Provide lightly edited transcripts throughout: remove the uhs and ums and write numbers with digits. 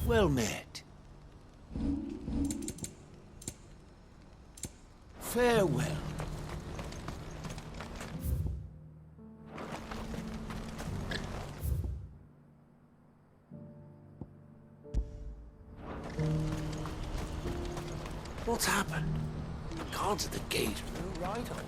Well met. Farewell. What's happened? The guards at the gate are no right on me.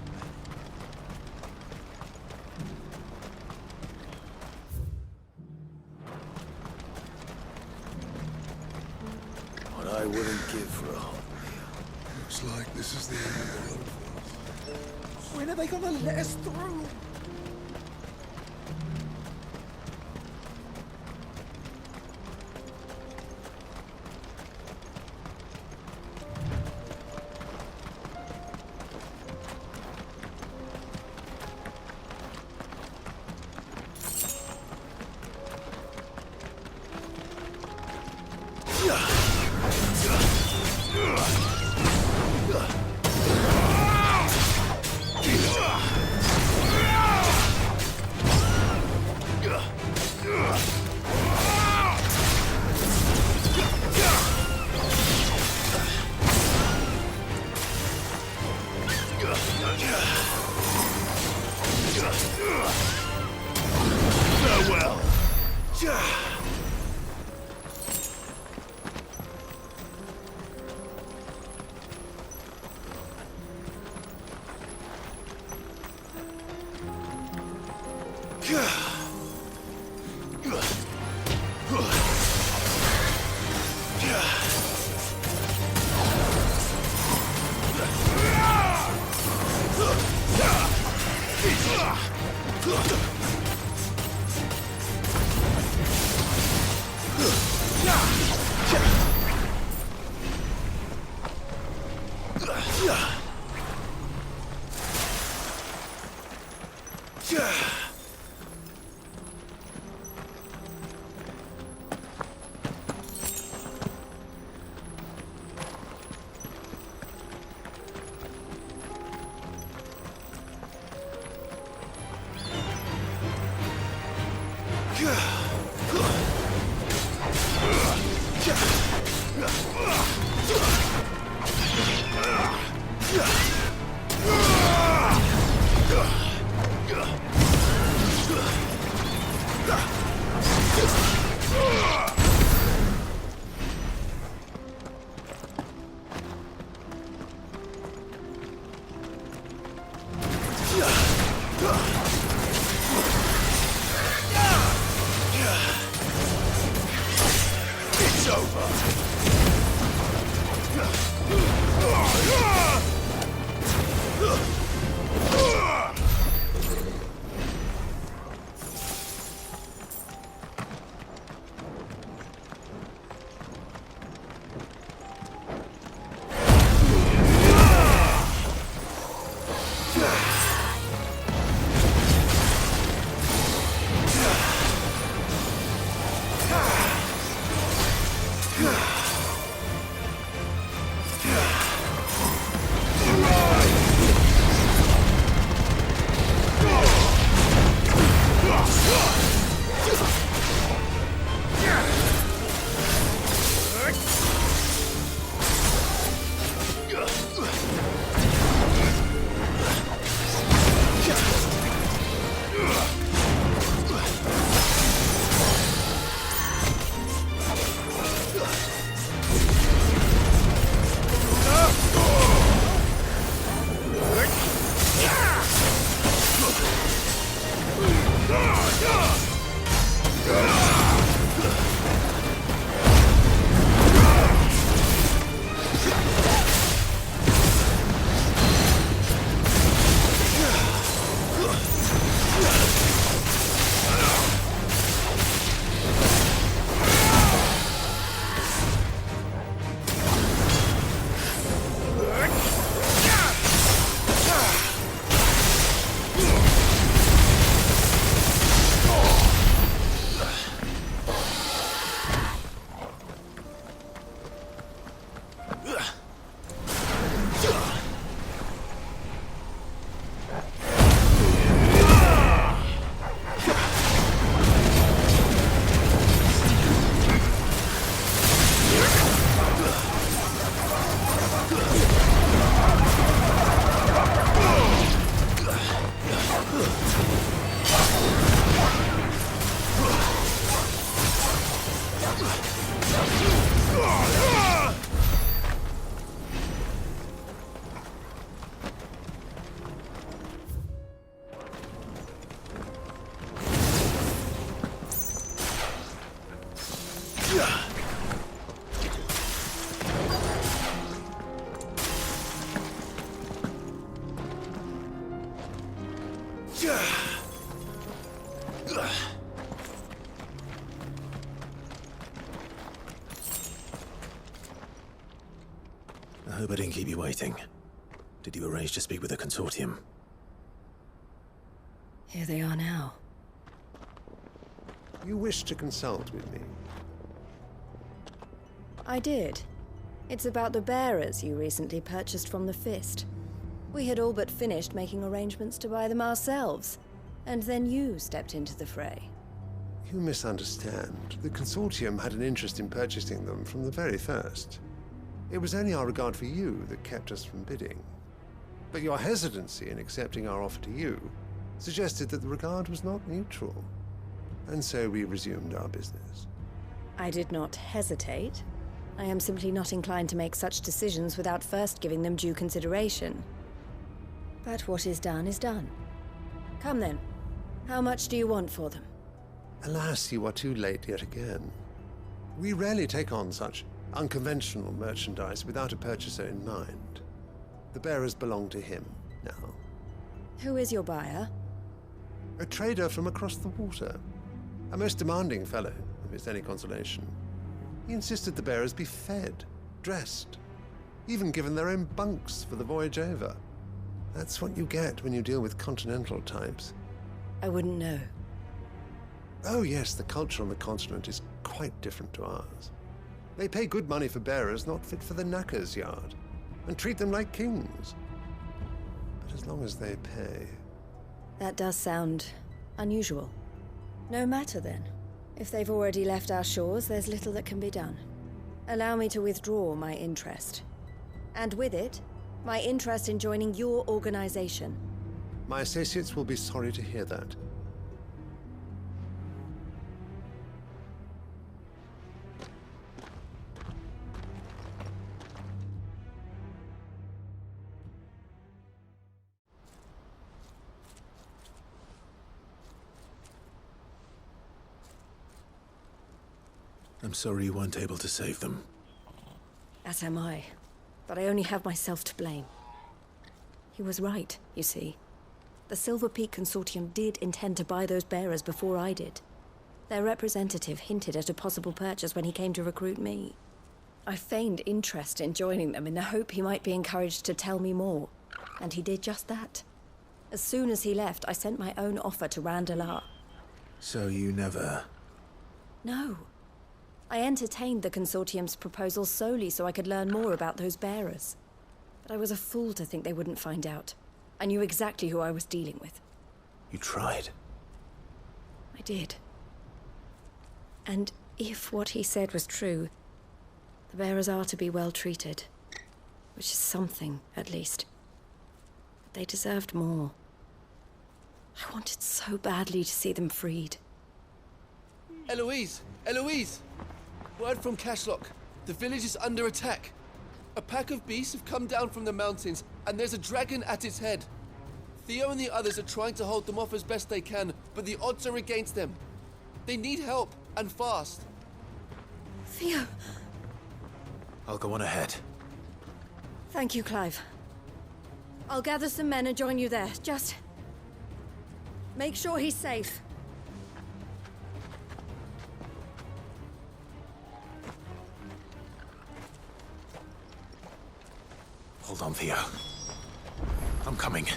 What I wouldn't give for a hot meal. Looks like this is the end of the road for us. When are they gonna let us through? Farewell. I hope I didn't keep you waiting. Did you arrange to speak with the consortium? Here they are now. You wish to consult with me? I did. It's about the bearers you recently purchased from the Fist. We had all but finished making arrangements to buy them ourselves, and then you stepped into the fray. You misunderstand. The consortium had an interest in purchasing them from the very first. It was only our regard for you that kept us from bidding. But your hesitancy in accepting our offer to you suggested that the regard was not mutual. And so we resumed our business. I did not hesitate. I am simply not inclined to make such decisions without first giving them due consideration. But what is done is done. Come then. How much do you want for them? Alas, you are too late yet again. We rarely take on such unconventional merchandise without a purchaser in mind. The bearers belong to him now. Who is your buyer? A trader from across the water. A most demanding fellow, if it's any consolation. He insisted the bearers be fed, dressed, even given their own bunks for the voyage over. That's what you get when you deal with continental types. I wouldn't know. Oh yes, the culture on the continent is quite different to ours. They pay good money for bearers not fit for the knacker's yard, and treat them like kings. But as long as they pay... That does sound unusual. No matter then. If they've already left our shores, there's little that can be done. Allow me to withdraw my interest. And with it, my interest in joining your organization. My associates will be sorry to hear that. I'm sorry you weren't able to save them. As am I. But I only have myself to blame. He was right, you see. The Silver Peak Consortium did intend to buy those bearers before I did. Their representative hinted at a possible purchase when he came to recruit me. I feigned interest in joining them in the hope he might be encouraged to tell me more. And he did just that. As soon as he left, I sent my own offer to Randalar. So you never... No. I entertained the Consortium's proposal solely so I could learn more about those bearers. But I was a fool to think they wouldn't find out. I knew exactly who I was dealing with. You tried. I did. And if what he said was true, the bearers are to be well treated. Which is something, at least. But they deserved more. I wanted so badly to see them freed. Eloise! Eloise! Word from Cashlock. The village is under attack. A pack of beasts have come down from the mountains, and there's a dragon at its head. Theo and the others are trying to hold them off as best they can, but the odds are against them. They need help, and fast. Theo! I'll go on ahead. Thank you, Clive. I'll gather some men and join you there. Just... make sure he's safe. Hold on, Theo. I'm coming.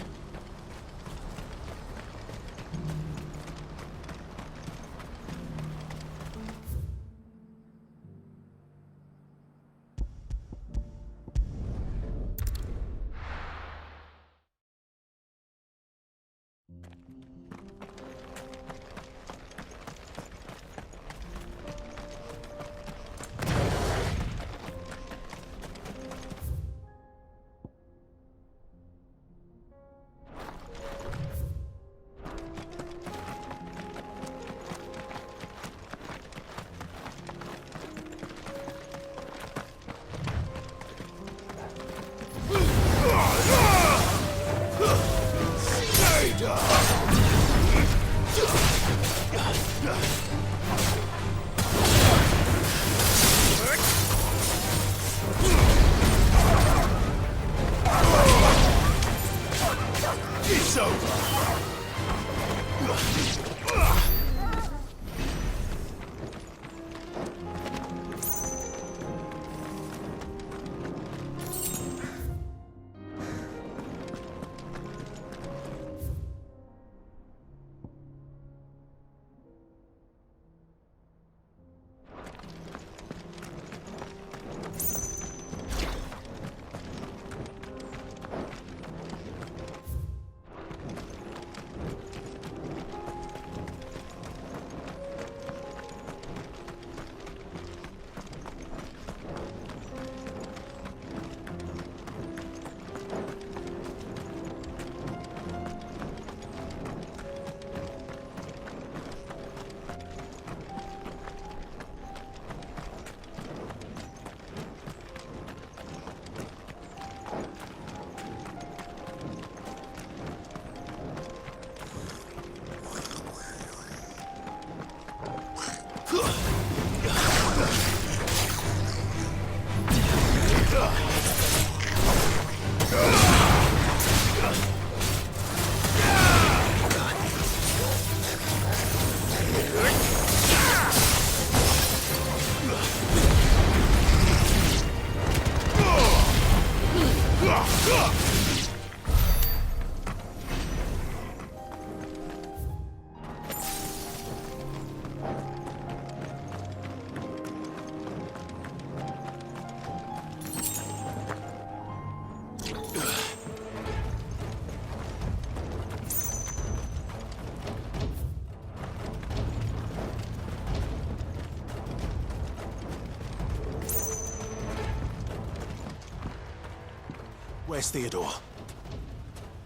Where's Theodore?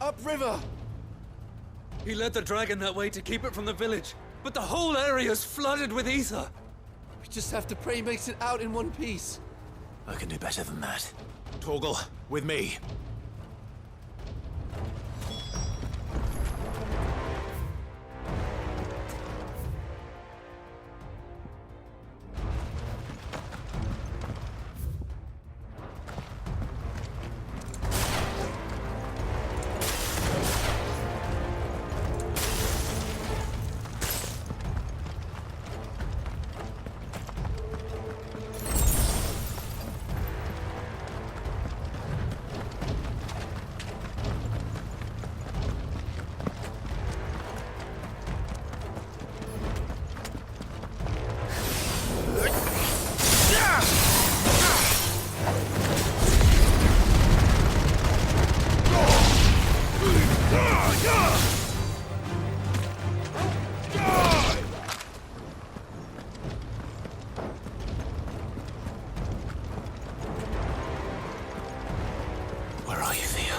Upriver! He led the dragon that way to keep it from the village, but the whole area's flooded with ether. We just have to pray he makes it out in one piece. I can do better than that. Torgal, with me. Where are you, Theo?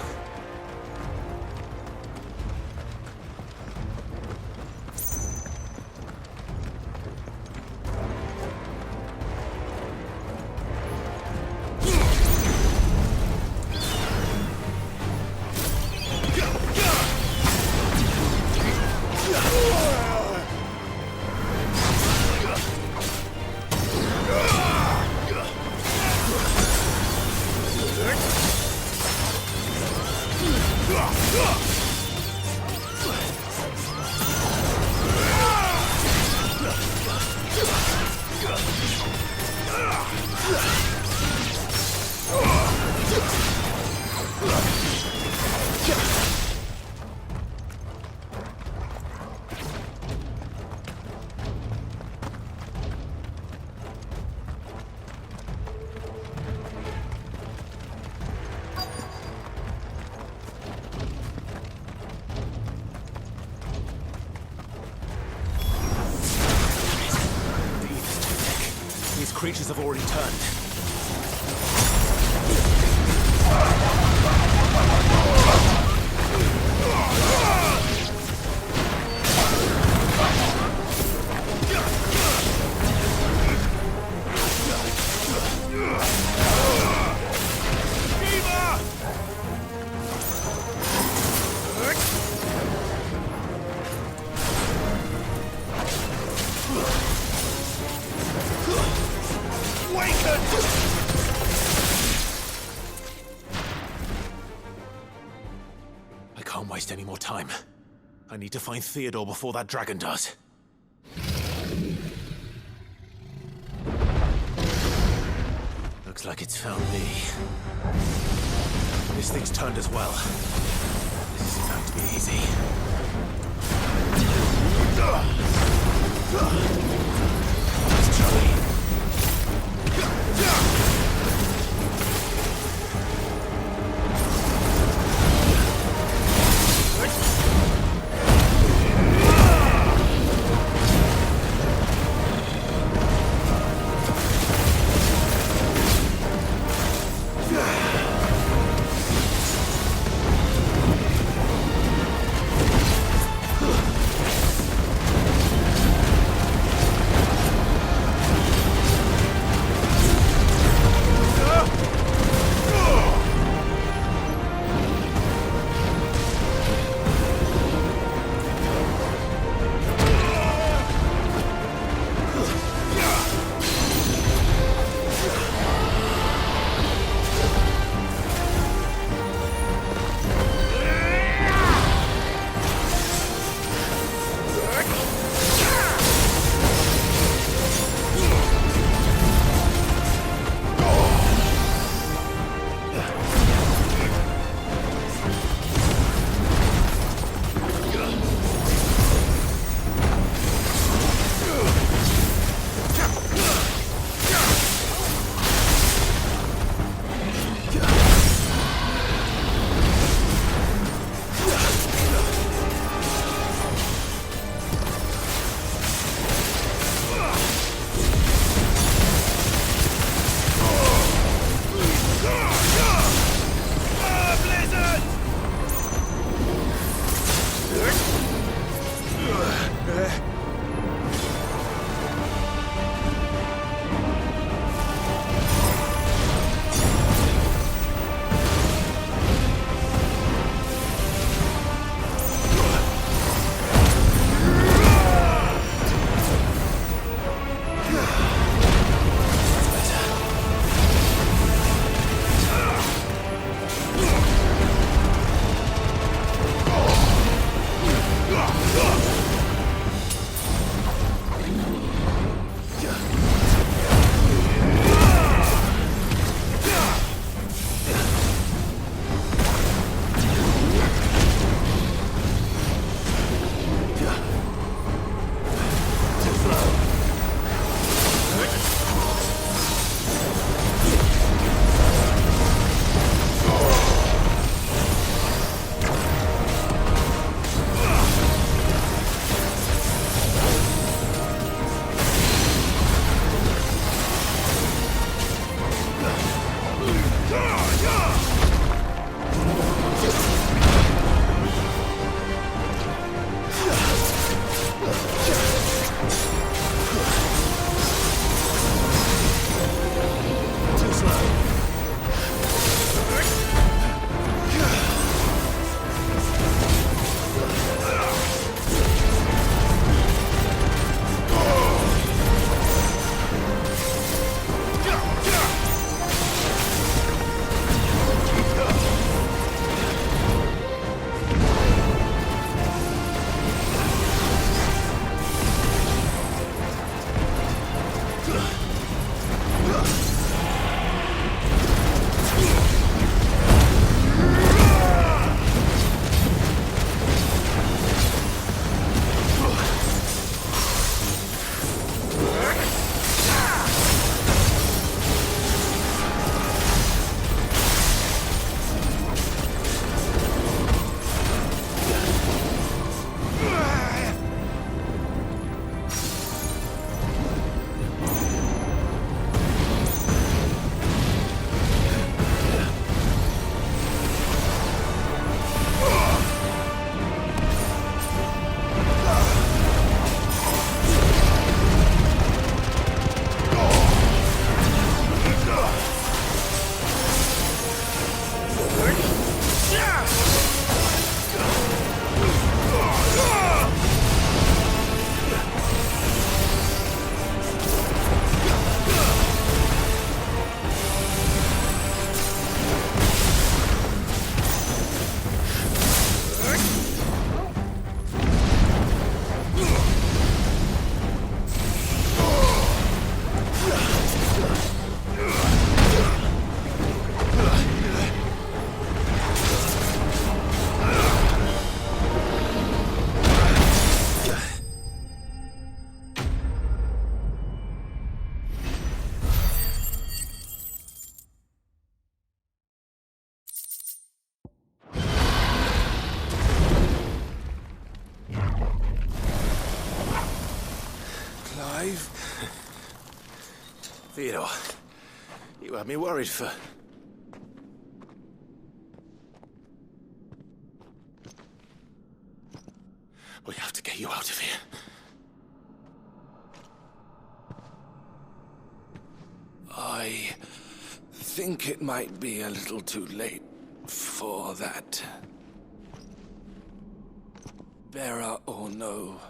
Creatures have already turned. I can't waste any more time. I need to find Theodore before that dragon does. Looks like it's found me. This thing's turned as well. This isn't going to be easy. Let's try. Theodore, you had me worried for... We have to get you out of here. I think it might be a little too late for that. Bearer or no,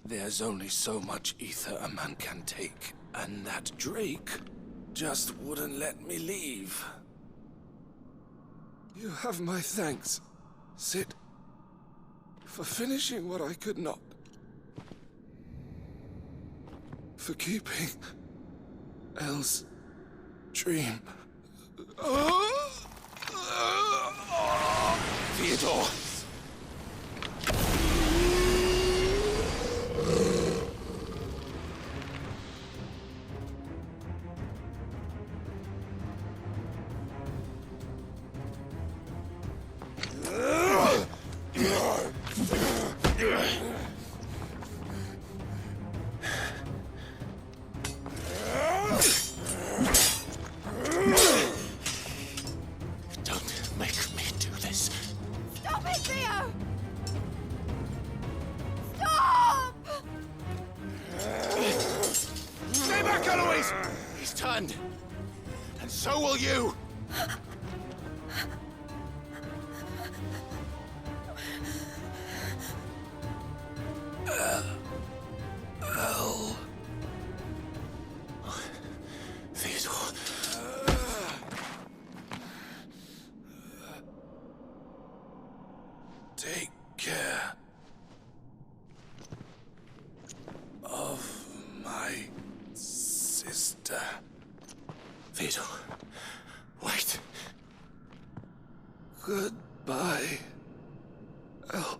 there's only so much ether a man can take, and that Drake just wouldn't let me leave. You have my thanks, Sid, for finishing what I could not. For keeping Elle's dream. Theodore! And so will you! Elle. Theodore. Take care of my sister. Theodore, wait. Goodbye, Elle.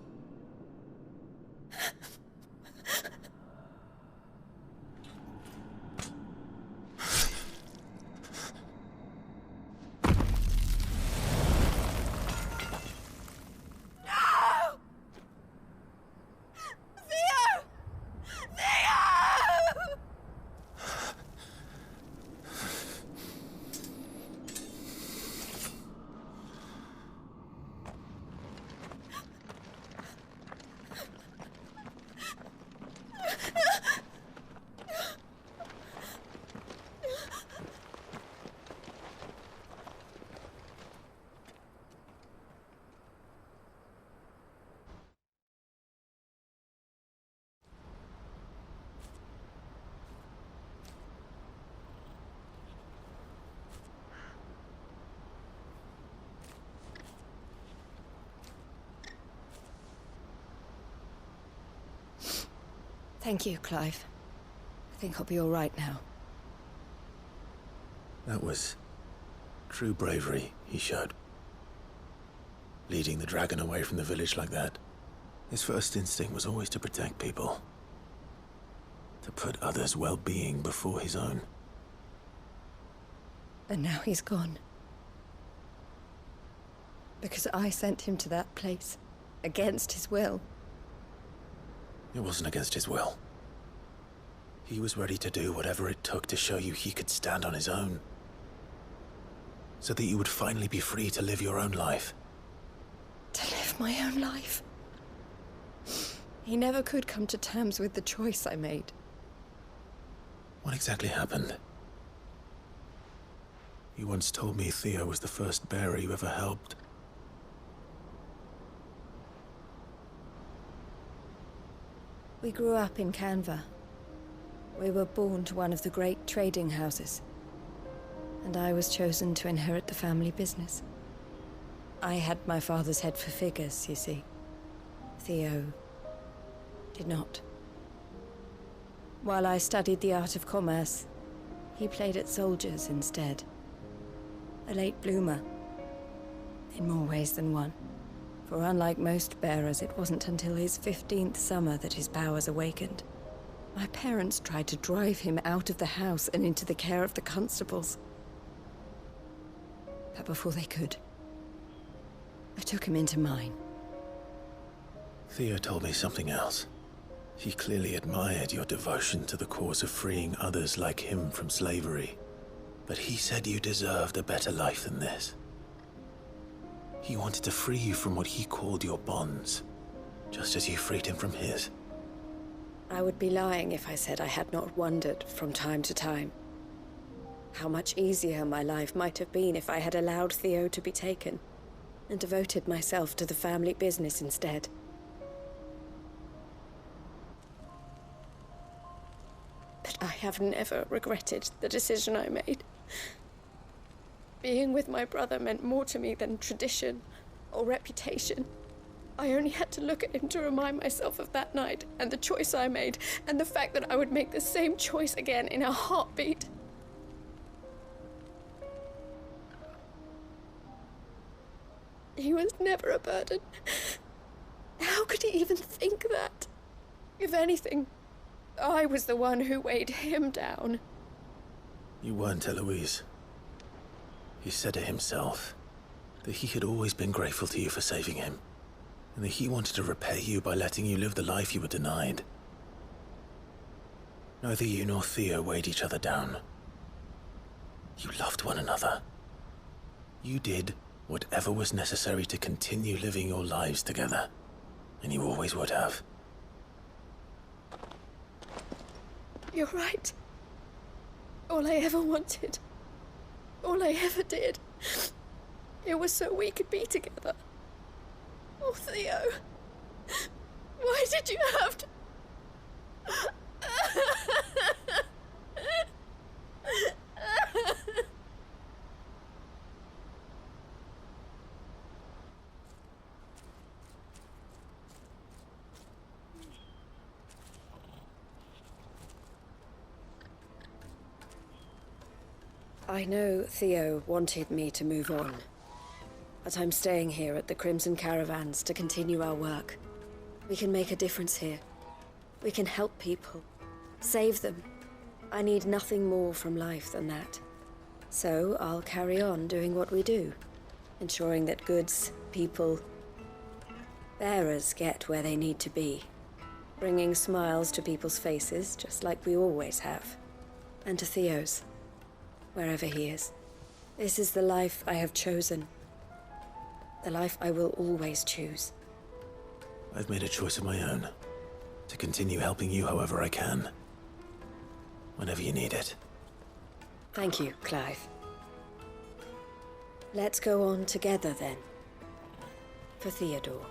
Thank you, Clive. I think I'll be all right now. That was true bravery he showed. Leading the dragon away from the village like that. His first instinct was always to protect people. To put others' well-being before his own. And now he's gone. Because I sent him to that place, against his will. It wasn't against his will. He was ready to do whatever it took to show you he could stand on his own. So that you would finally be free to live your own life. To live my own life. He never could come to terms with the choice I made. What exactly happened? You once told me Theo was the first bearer you ever helped. We grew up in Canva. We were born to one of the great trading houses. And I was chosen to inherit the family business. I had my father's head for figures, you see. Theo did not. While I studied the art of commerce, he played at soldiers instead. A late bloomer, in more ways than one. For unlike most bearers, it wasn't until his 15th summer that his powers awakened. My parents tried to drive him out of the house and into the care of the constables. But before they could, I took him into mine. Theo told me something else. He clearly admired your devotion to the cause of freeing others like him from slavery. But he said you deserved a better life than this. He wanted to free you from what he called your bonds, just as you freed him from his. I would be lying if I said I had not wondered from time to time how much easier my life might have been if I had allowed Theo to be taken and devoted myself to the family business instead. But I have never regretted the decision I made. Being with my brother meant more to me than tradition or reputation. I only had to look at him to remind myself of that night and the choice I made and the fact that I would make the same choice again in a heartbeat. He was never a burden. How could he even think that? If anything, I was the one who weighed him down. You weren't, Eloise. He said it himself, that he had always been grateful to you for saving him, and that he wanted to repay you by letting you live the life you were denied. Neither you nor Theo weighed each other down. You loved one another. You did whatever was necessary to continue living your lives together, and you always would have. You're right. All I ever wanted, all I ever did, it was so we could be together. Oh, Theo, why did you have to... I know Theo wanted me to move on, but I'm staying here at the Crimson Caravans to continue our work. We can make a difference here. We can help people, save them. I need nothing more from life than that. So I'll carry on doing what we do, ensuring that goods, people, bearers get where they need to be, bringing smiles to people's faces just like we always have, and to Theo's. Wherever he is. This is the life I have chosen. The life I will always choose. I've made a choice of my own. To continue helping you however I can. Whenever you need it. Thank you, Clive. Let's go on together then. For Theodore.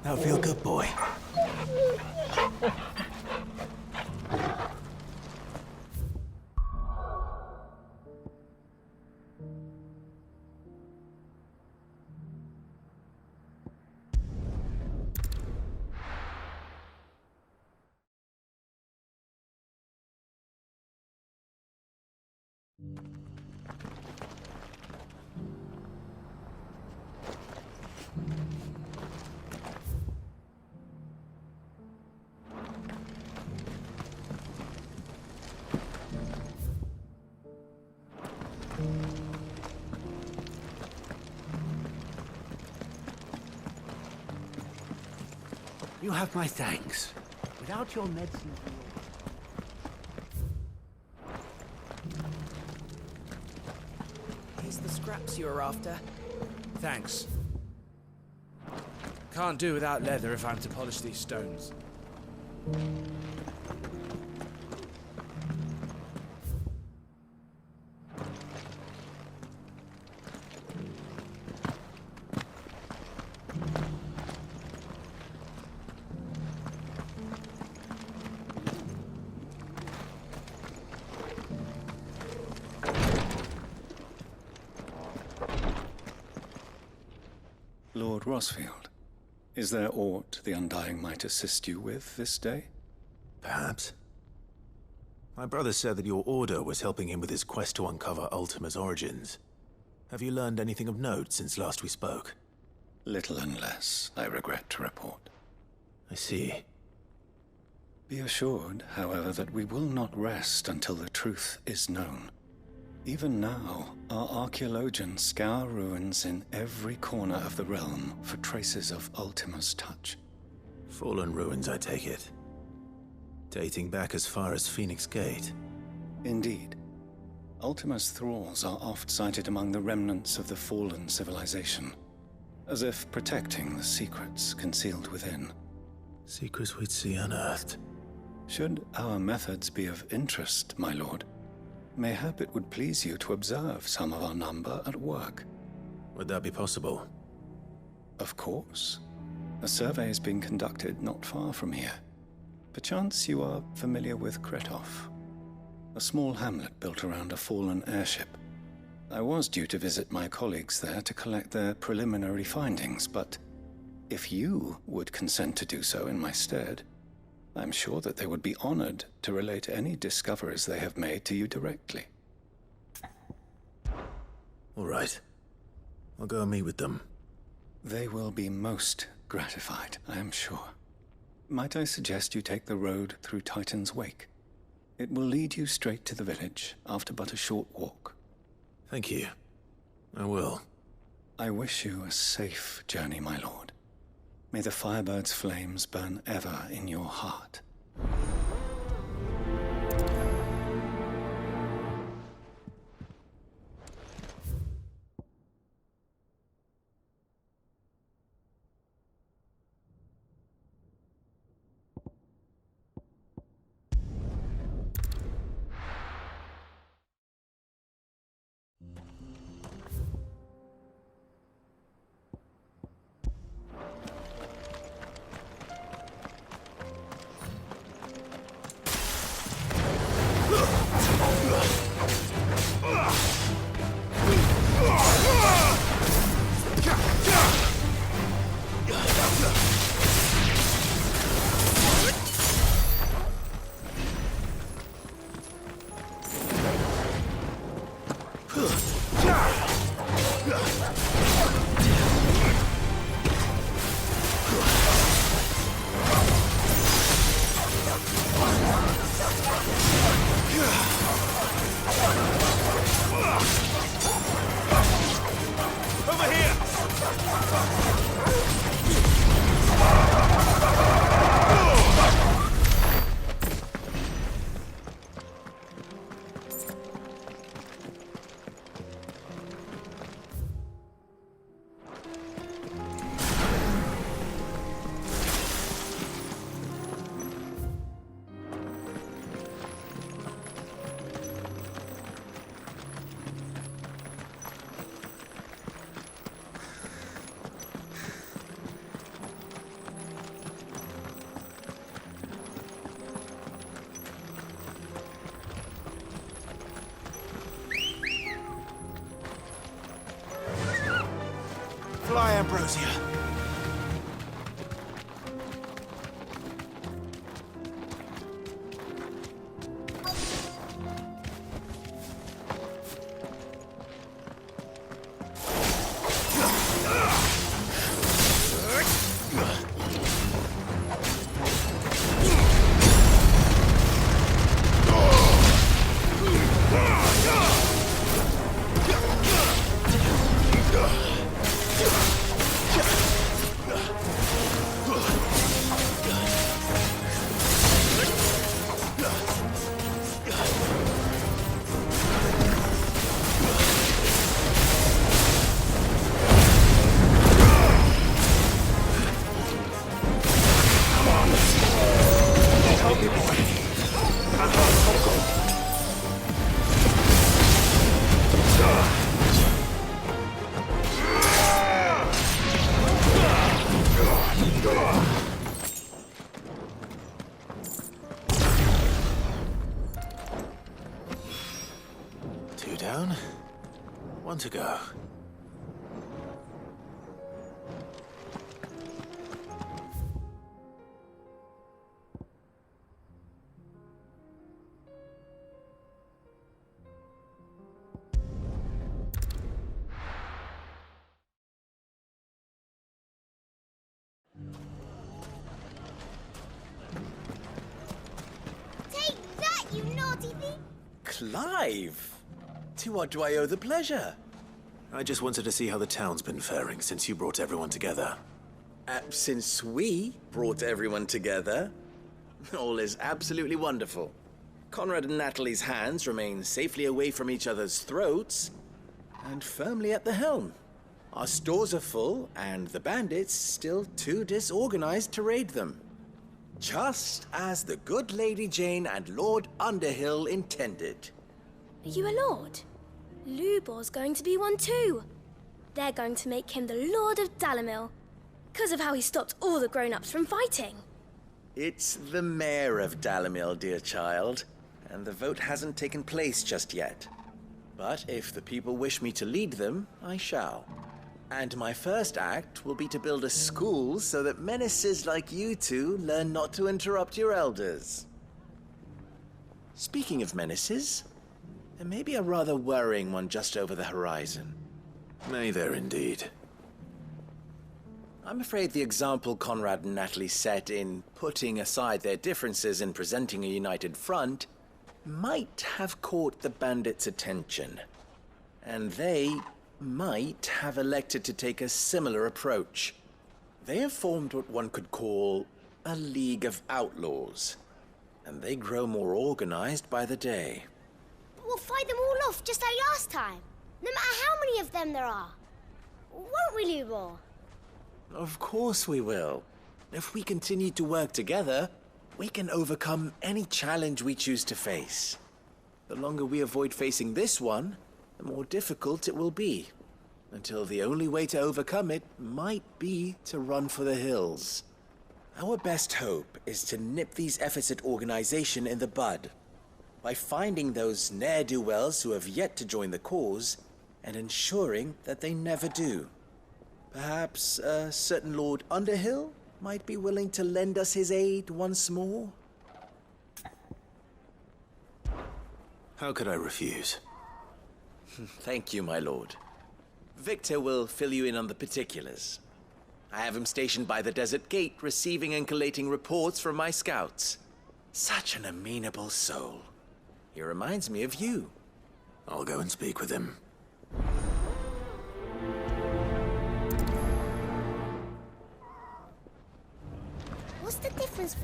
That feel good, boy? You have my thanks. Without your medicine... Here's the scraps you were after. Thanks. Can't do without leather if I'm to polish these stones. Lord Rosfield, is there aught the Undying might assist you with this day? Perhaps. My brother said that your order was helping him with his quest to uncover Ultima's origins. Have you learned anything of note since last we spoke? Little and less, I regret to report. I see. Be assured, however, that we will not rest until the truth is known. Even now, our archaeologians scour ruins in every corner of the realm for traces of Ultima's touch. Fallen ruins, I take it. Dating back as far as Phoenix Gate. Indeed. Ultima's thralls are oft sighted among the remnants of the fallen civilization, as if protecting the secrets concealed within. Secrets we'd see unearthed. Should our methods be of interest, my lord, mayhap it would please you to observe some of our number at work. Would that be possible? Of course. A survey is being conducted not far from here. Perchance you are familiar with Kretov, a small hamlet built around a fallen airship. I was due to visit my colleagues there to collect their preliminary findings, but if you would consent to do so in my stead, I'm sure that they would be honored to relate any discoveries they have made to you directly. All right. I'll go and meet with them. They will be most gratified, I am sure. Might I suggest you take the road through Titan's Wake? It will lead you straight to the village after but a short walk. Thank you. I will. I wish you a safe journey, my lord. May the Firebird's flames burn ever in your heart. Ambrosia. Two down, one to go. Take that, you naughty thief! Clive! To what do I owe the pleasure? I just wanted to see how the town's been faring since you brought everyone together. Since we brought everyone together, all is absolutely wonderful. Conrad and Natalie's hands remain safely away from each other's throats and firmly at the helm. Our stores are full, and the bandits still too disorganized to raid them. Just as the good Lady Jane and Lord Underhill intended. Are you a lord? Lubor's going to be one too. They're going to make him the Lord of Dalamil, because of how he stopped all the grown-ups from fighting. It's the mayor of Dalamil, dear child, and the vote hasn't taken place just yet. But if the people wish me to lead them, I shall. And my first act will be to build a school so that menaces like you two learn not to interrupt your elders. Speaking of menaces, there may be a rather worrying one just over the horizon. May there indeed. I'm afraid the example Conrad and Natalie set in putting aside their differences and presenting a united front might have caught the bandits' attention. And they might have elected to take a similar approach. They have formed what one could call a League of Outlaws, and they grow more organized by the day. But we'll fight them all off just like last time, no matter how many of them there are. Won't we, Lubor? Of course we will. If we continue to work together, we can overcome any challenge we choose to face. The longer we avoid facing this one, the more difficult it will be, until the only way to overcome it might be to run for the hills. Our best hope is to nip these efforts at organization in the bud, by finding those ne'er-do-wells who have yet to join the cause, and ensuring that they never do. Perhaps a certain Lord Underhill might be willing to lend us his aid once more? How could I refuse? Thank you, my lord. Victor will fill you in on the particulars. I have him stationed by the desert gate, receiving and collating reports from my scouts. Such an amenable soul. He reminds me of you. I'll go and speak with him. What's the difference